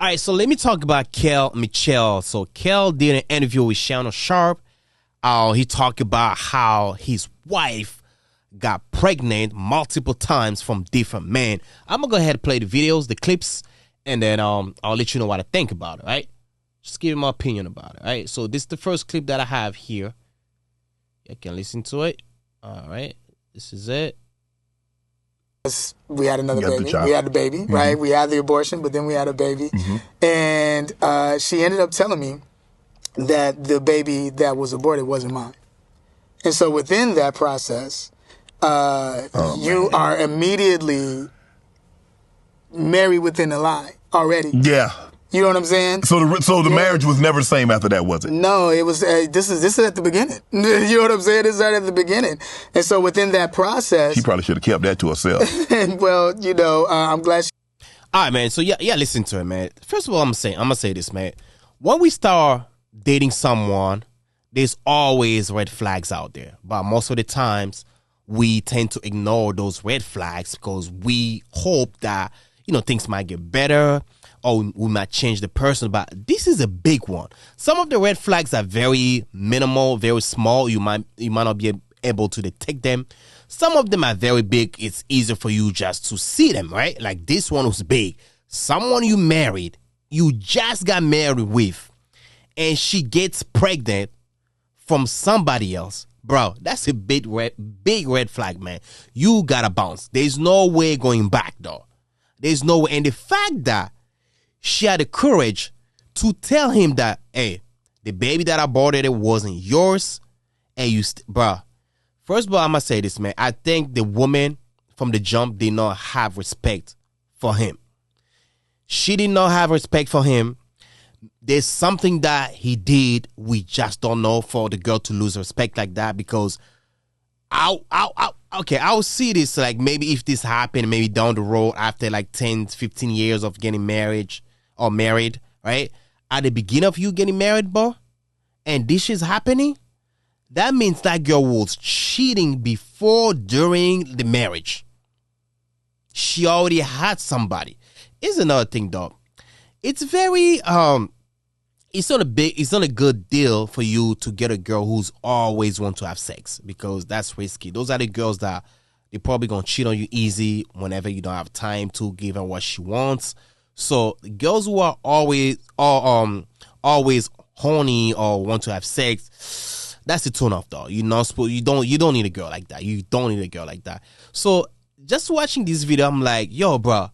All right, so let me talk about Kel Mitchell. So Kel did an interview with Shannon Sharp. He talked about how his wife got pregnant multiple times from different men. I'm gonna go ahead and play the videos, the clips, and then I'll let you know what I think about it. Right? Just give you my opinion about it. Right? So this is the first clip that I have here. You can listen to it. All right, this is it. We had another baby. We had the baby, right? We had the abortion, but then we had a baby. And she ended up telling me that the baby that was aborted wasn't mine. And so within that process, you are immediately married within a lie already. Yeah. You know what I'm saying? So the marriage was never the same after that, was it? No, it was. This is at the beginning. You know what I'm saying? This is right at the beginning. And so within that process, she probably should have kept that to herself. And well, you know, I'm glad. All right, man. So yeah, listen to it, man. First of all, I'm gonna say this, man. When we start dating someone, there's always red flags out there, but most of the times we tend to ignore those red flags because we hope that things might get better. Or we might change the person, but this is a big one. Some of the red flags are very minimal, very small. You might not be able to detect them. Some of them are very big. It's easier for you just to see them, right? Like this one was big. Someone you married, you just got married with, and she gets pregnant from somebody else. Bro, that's a big red flag, man. You gotta bounce. There's no way going back, though. There's no way. And the fact that she had the courage to tell him that, hey, the baby that I aborted, it wasn't yours. And bruh. First of all, I'm going to say this, man. I think the woman from the jump did not have respect for him. She did not have respect for him. There's something that he did we just don't know for the girl to lose respect like that, because I'll see this like maybe if this happened, maybe down the road after like 10, 15 years of getting married, right? At the beginning of you getting married, bro, and this is happening, that means that girl was cheating before, during the marriage. She already had somebody. Here's another thing, though. It's very, it's not a good deal for you to get a girl who's always want to have sex, because that's risky. Those are the girls that they're probably going to cheat on you easy whenever you don't have time to give her what she wants. So girls who are always horny or want to have sex, that's the turn off, though. You don't need a girl like that. You don't need a girl like that. So just watching this video, I'm like, yo, bro,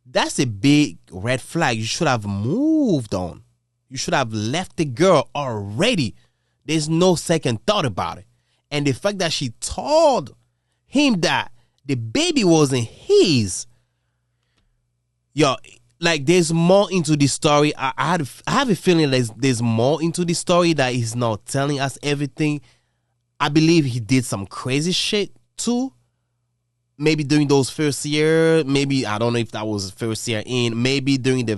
that's a big red flag. You should have moved on. You should have left the girl already. There's no second thought about it. And the fact that she told him that the baby wasn't his, yo, like there's more into the story. I have a feeling there's more into the story that he's not telling us everything. I believe he did some crazy shit too. Maybe during those first year, maybe I don't know if that was first year in. Maybe during the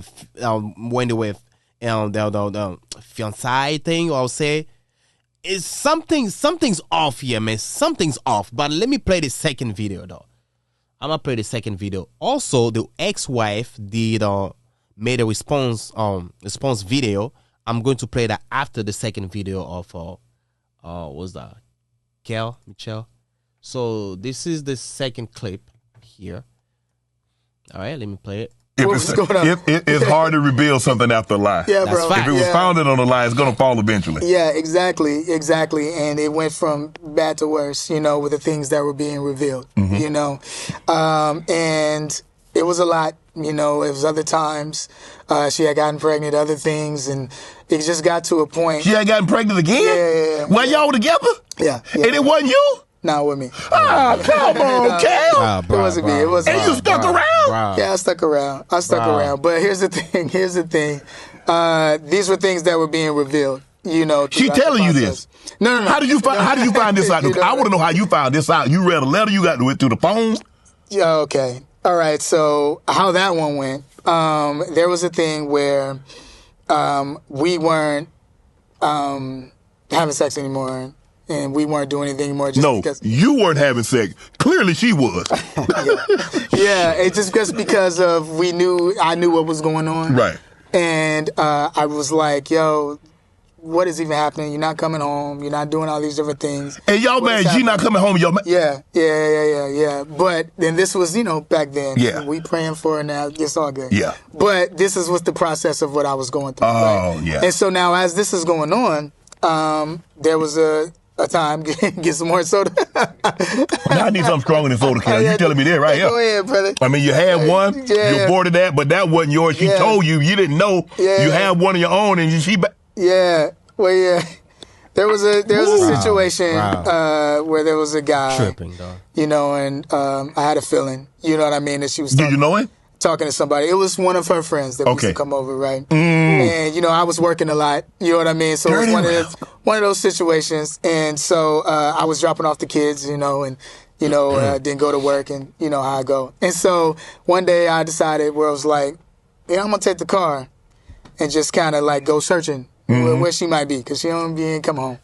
when they were the fiancé thing, I'll say, is something's off here, man. Something's off. But let me play the second video though. I'm gonna play the second video. Also, the ex-wife made a response video. I'm going to play that after the second video of what's that? Kel Mitchell. So this is the second clip here. All right, let me play it. It's hard to reveal something after a lie. Yeah, bro. If it was founded on a lie, it's going to fall eventually. Yeah, exactly. And it went from bad to worse, with the things that were being revealed, and it was a lot, it was other times. She had gotten pregnant, other things, and it just got to a point. She had gotten pregnant again? Yeah. While y'all were together? Yeah. And it wasn't you? Not with me. Ah, come on, Kel. It wasn't me. It wasn't. And you stuck around? Yeah, I stuck around. But here's the thing. These were things that were being revealed. She telling you this? No. How did you find this out? I want to know how you found this out. You read a letter. You got to it through the phone. Yeah. Okay. All right. So how that one went? There was a thing where we weren't having sex anymore. and we weren't doing anything anymore. Just No, because, you weren't having sex. Clearly, she was. yeah, it's just because of I knew what was going on, Right. and I was like, yo, what is even happening? You're not coming home. You're not doing all these different things. And y'all mad she not coming home. Y'all mad. Yeah. But then this was, back then. Yeah. We praying for her now. It's all good. Yeah. But this is what the process of what I was going through. Oh, right? yeah. And so now as this is going on, there was a time, get some more soda. Now I need something stronger than soda, Kel. You telling me that right here. Go ahead, brother. I mean, you had one. Yeah. You aborted that, but that wasn't yours. She told you. You didn't know. Yeah. You had one of your own, and she... Yeah. Well, yeah. There was a situation where there was a guy, Tripping, dog. And I had a feeling, you know what I mean, that she was Did you know him? talking to somebody. It was one of her friends that used to come over, right? And I was working a lot, you know what I mean. So it was one of those situations, and so I was dropping off the kids, and didn't go to work, and you know how I go. And so one day I decided where I was like, yeah, I'm gonna take the car and just kind of like go searching. Where she might be, because she ain't come home.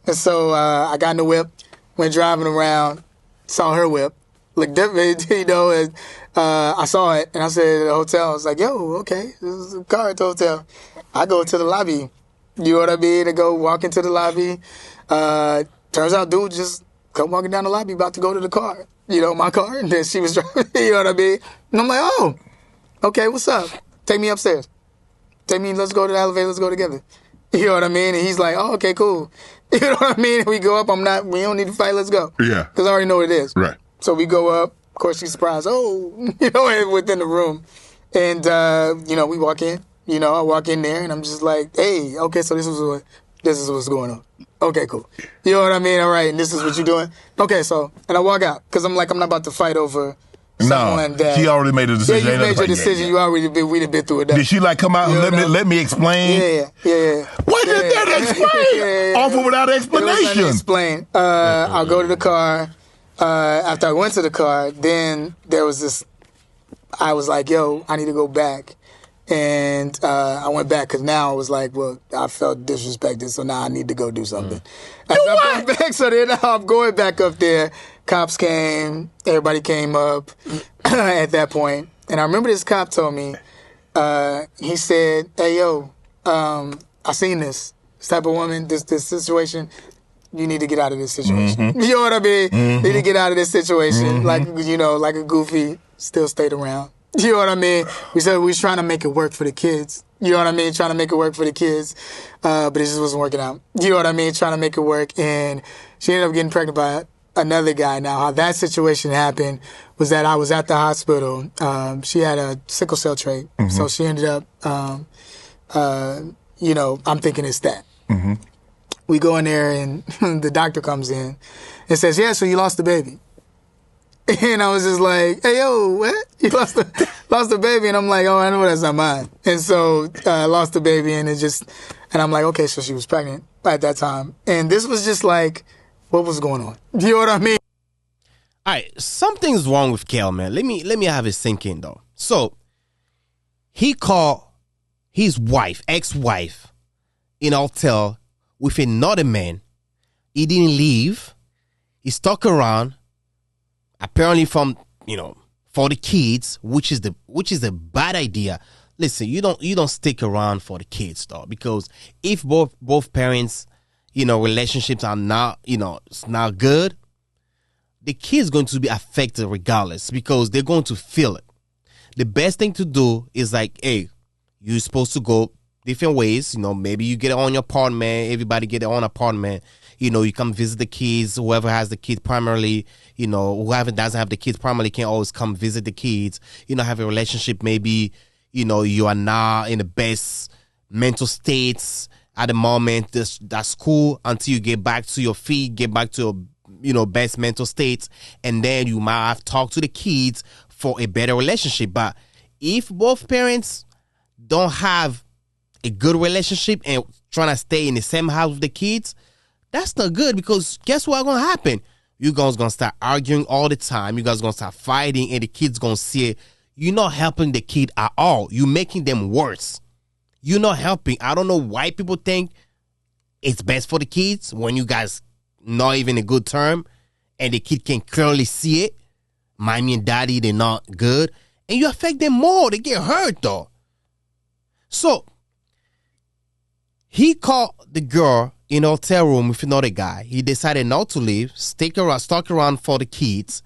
And so I got in the whip, went driving around, saw her whip, looked different, and I saw it, and I said at the hotel, I was like, yo, okay, this is a car at the hotel. I go to the lobby, you know what I mean, to go walk into the lobby. Turns out dude just come walking down the lobby about to go to the car, my car, and then she was driving, you know what I mean? And I'm like, oh, okay, what's up? Take me upstairs. Let's go to the elevator, let's go together. You know what I mean? And he's like, oh, okay, cool. You know what I mean? And we go up, we don't need to fight, let's go. Yeah. Because I already know what it is. Right. So we go up, of course she's surprised, within the room. And, we walk in, I walk in there and I'm just like, hey, okay, so this is what's going on. Okay, cool. You know what I mean? All right, and this is what you're doing? Okay, so, and I walk out, because I'm like, I'm not about to fight over someone that... she already made a decision. Yeah, you made your decision. You already we'd have been through it. Did she come out and let me explain? Yeah. What did that explain? Offer without explanation. Explain. I'll go to the car. After I went to the car, then there was this... I was like, yo, I need to go back. And I went back because now I was like, well, I felt disrespected, so now I need to go do something. I'm going back, so then I'm going back up there. Cops came, everybody came up at that point. And I remember this cop told me, he said, hey, yo, I seen this type of woman, this situation. You need to get out of this situation. You know what I mean? Need to get out of this situation. Like a goofy, still stayed around. You know what I mean? We said we was trying to make it work for the kids. You know what I mean? Trying to make it work for the kids. But it just wasn't working out. You know what I mean? Trying to make it work. And she ended up getting pregnant by another guy. Now, how that situation happened was that I was at the hospital. She had a sickle cell trait. So she ended up, I'm thinking it's that. We go in there and the doctor comes in and says, yeah, so you lost the baby. And I was just like, hey, yo, what? You lost the baby? And I'm like, oh, I know that's not mine. And so I lost the baby and I'm like, okay, so she was pregnant at that time. And this was just like, what was going on? You know what I mean? All right, something's wrong with Kell, man. Let me have it sink in, though. So he called his wife, ex-wife, in a hotel with another man. He didn't leave. He stuck around. Apparently for the kids, which is a bad idea. Listen, you don't stick around for the kids, though, because if both parents, relationships are not, it's not good, the kid's going to be affected regardless, because they're going to feel it. The best thing to do is like, hey, you're supposed to go different ways. Maybe you get on your apartment, everybody get their own apartment. You come visit the kids. Whoever has the kids primarily, whoever doesn't have the kids primarily can always come visit the kids. Have a relationship. Maybe, you are not in the best mental states at the moment. That's cool until you get back to your feet, get back to your, best mental states. And then you might have to talk to the kids for a better relationship. But if both parents don't have a good relationship and trying to stay in the same house with the kids, that's not good, because guess what's going to happen? You guys going to start arguing all the time. You guys going to start fighting, and the kids going to see it. You're not helping the kid at all. You're making them worse. You're not helping. I don't know why people think it's best for the kids when you guys, not even a good term, and the kid can clearly see it. Mommy and daddy, they're not good. And you affect them more. They get hurt, though. So, he called the girl in a hotel room with another guy. He decided not to leave, stuck around for the kids,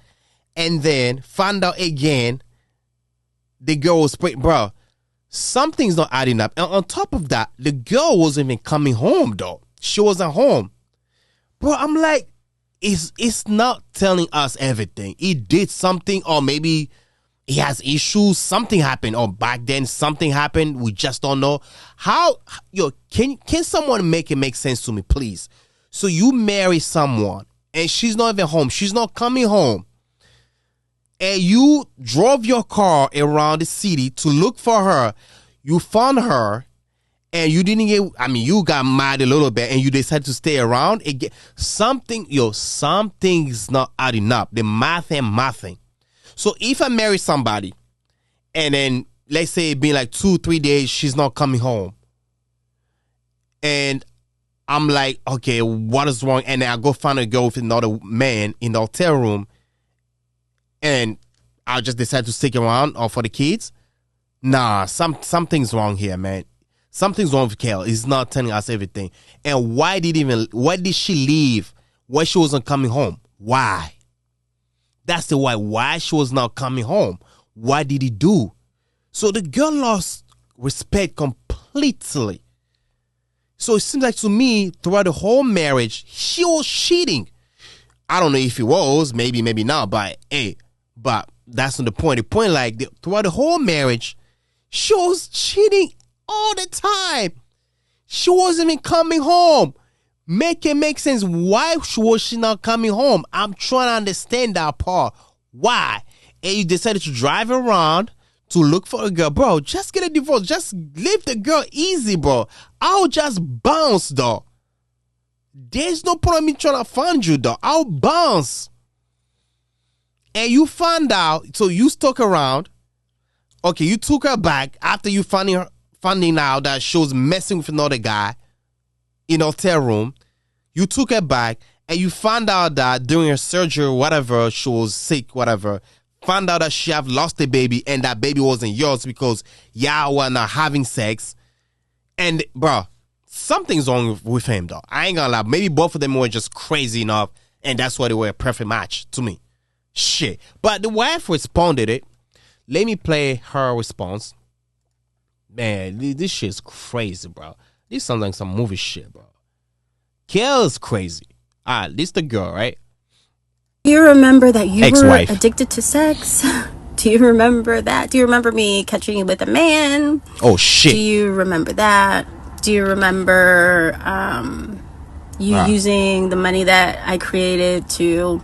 and then found out again the girl was pregnant. Bro, something's not adding up. And on top of that, the girl wasn't even coming home, though. She wasn't home. Bro, I'm like, it's not telling us everything. He did something, or maybe he has issues. Something happened, or back then something happened. We just don't know. How, can someone make it make sense to me, please? So you marry someone, and she's not even home. She's not coming home. And you drove your car around the city to look for her. You found her. And you didn't get, you got mad a little bit and you decided to stay around. Something's not adding up. The math ain't mathing. So if I marry somebody and then let's say it been like 2-3 days, she's not coming home. And I'm like, okay, what is wrong? And then I go find a girl with another man in the hotel room and I just decide to stick around or for the kids. Nah, something's wrong here, man. Something's wrong with Kell. He's not telling us everything. And why did she leave when she wasn't coming home? Why? That's the why. Why she was not coming home? What did he do? So the girl lost respect completely. So it seems like to me, throughout the whole marriage, she was cheating. I don't know if it was, maybe not, but that's not the point. The point, like, throughout the whole marriage, she was cheating all the time. She wasn't even coming home. Make it make sense. Why was she not coming home? I'm trying to understand that part. Why? And you decided to drive around to look for a girl. Bro, just get a divorce. Just leave the girl easy, bro. I'll just bounce, though. There's no point in me trying to find you, though. I'll bounce. And you found out, so you stuck around. Okay, you took her back after you finding out that she was messing with another guy in a hotel room. You took her back and you found out that during her surgery, whatever, she was sick, whatever. Found out that she have lost a baby and that baby wasn't yours because y'all were not having sex. And, bro, something's wrong with him, though. I ain't gonna lie. Maybe both of them were just crazy enough and that's why they were a perfect match to me. Shit. But the wife responded it. Let me play her response. Man, this shit is crazy, bro. This sounds like some movie shit, bro. Kell is crazy. All right, this the girl, right? Do you remember that you Ex-wife. were addicted to sex? Do you remember that? Do you remember me catching you with a man? Oh, shit. Do you remember that? Do you remember you using the money that I created to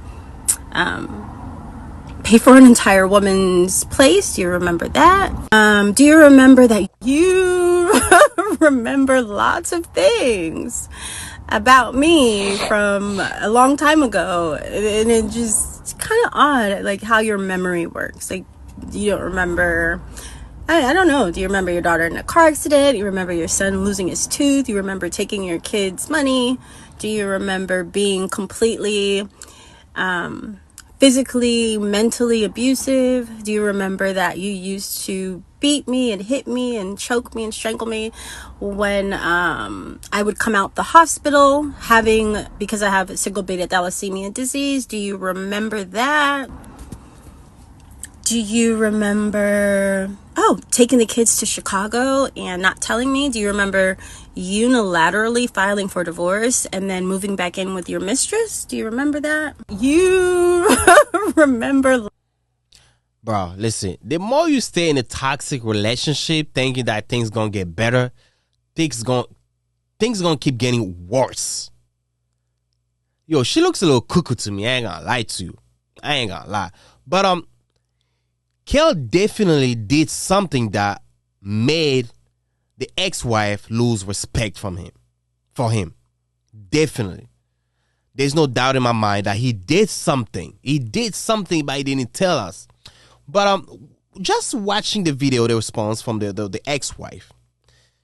pay for an entire woman's place? Do you remember that? Do you remember that you remember lots of things about me from a long time ago? And it just kind of odd, like how your memory works. Like you don't remember, I don't know. Do you remember your daughter in a car accident? Do you remember your son losing his tooth? Do you remember taking your kids' money? Do you remember being completely physically, mentally abusive? Do you remember that you used to beat me and hit me and choke me and strangle me when I would come out the hospital because I have sickle beta thalassemia disease? Do you remember that? Do you remember taking the kids to Chicago and not telling me? Do you remember unilaterally filing for divorce and then moving back in with your mistress? Do you remember that? You remember? Bro, listen, the more you stay in a toxic relationship thinking that things gonna get better, things gonna keep getting worse. Yo, she looks a little cuckoo to me. I ain't gonna lie to you. I ain't gonna lie. But Kell definitely did something that made the ex-wife lose respect for him. Definitely. There's no doubt in my mind that he did something. He did something, but he didn't tell us. But just watching the video, the response from the ex-wife,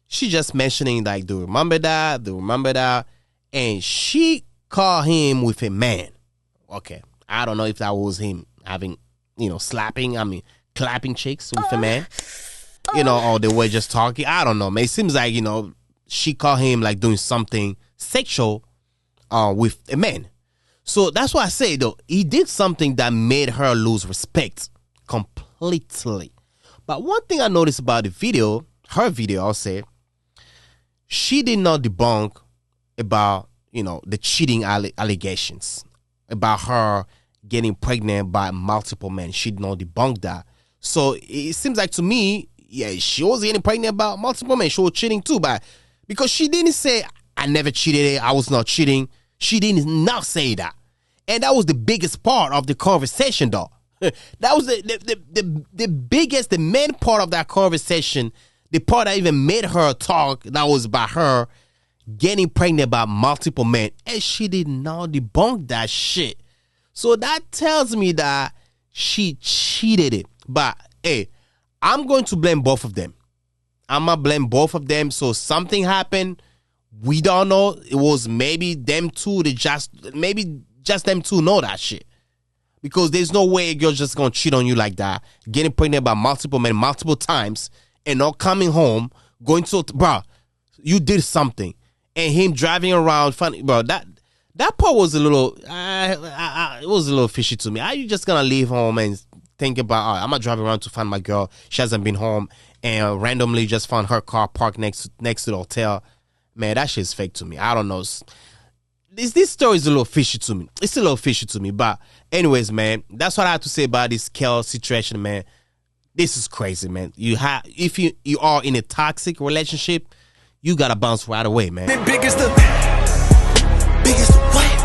she just mentioning like, do you remember that? Do you remember that? And she caught him with a man. Okay, I don't know if that was him having, clapping chicks with a man, or they were just talking. I don't know, man. It seems like, she caught him like doing something sexual with a man. So that's why I say, though, he did something that made her lose respect completely. But one thing I noticed about her video, I'll say, she did not debunk about, the cheating allegations, about her getting pregnant by multiple men. She did not debunk that. So it seems like to me, yeah, she was getting pregnant by multiple men. She was cheating too, but because she didn't say, I never cheated, I was not cheating. She did not say that. And that was the biggest part of the conversation, though. That was the biggest, the main part of that conversation, the part that even made her talk, that was about her getting pregnant by multiple men. And she did not debunk that shit. So that tells me that she cheated it. But, hey, I'm going to blame both of them. I'm going to blame both of them. So something happened. We don't know. It was maybe them two. Maybe just them two know that shit. Because there's no way a girl's just going to cheat on you like that. Getting pregnant by multiple men multiple times and not coming home. Bro, you did something. And him driving around, funny, bro, that part was a little, it was a little fishy to me. Are you just going to leave home and think about, all right, I'm going to drive around to find my girl. She hasn't been home. And randomly just found her car parked next to the hotel. Man, that shit's fake to me. I don't know. This story is a little fishy to me. It's a little fishy to me. But anyways, man, that's what I have to say about this Kell situation, man. This is crazy, man. If you are in a toxic relationship, you gotta bounce right away, man. Biggest the what?